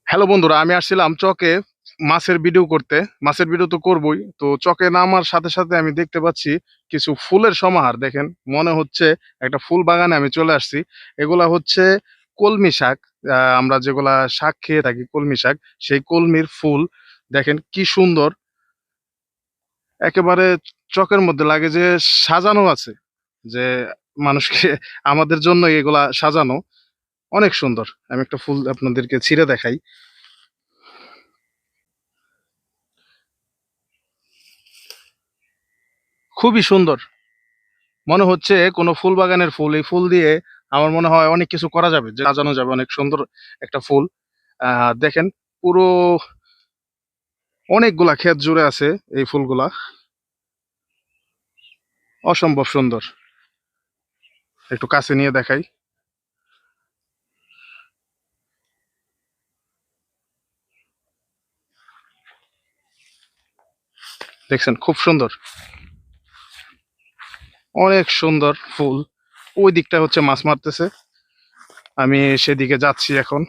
Hello বন্ধুরা, আমি আসছিলাম চকে মাছের ভিডিও করতে। মাছের ভিডিও তো করবই, তো চকে নামার সাথে সাথে আমি দেখতে পাচ্ছি কিছু ফুলের সমাহার। দেখেন, মনে হচ্ছে একটা ফুল বাগানে আমি চলে আসছি। এগুলা হচ্ছে কলমি শাক। আমরা যেগুলা শাক খেয়ে থাকি, কলমি শাক, সেই কলমির ফুল। দেখেন কি সুন্দর, একেবারে চকের মধ্যে লাগে যে সাজানো আছে, যে মানুষকে আমাদের জন্য এগুলা সাজানো। অনেক সুন্দর। আমি একটা ফুল আপনাদেরকে ছিঁড়ে দেখাই। খুবই সুন্দর, মনে হচ্ছে কোনো ফুল বাগানের ফুল। এই ফুল দিয়ে আমার মনে হয় অনেক কিছু করা যাবে, যে সাজানো যাবে। অনেক সুন্দর একটা ফুল। দেখেন, পুরো অনেকগুলা ক্ষেত জুড়ে আছে এই ফুলগুলা। অসম্ভব সুন্দর। একটু কাছে নিয়ে দেখাই। দেখছেন, খুব সুন্দর, অনেক সুন্দর ফুল। ওই দিকটা হচ্ছে মাছ মারতেছে, আমি সেদিকে যাচ্ছি এখন।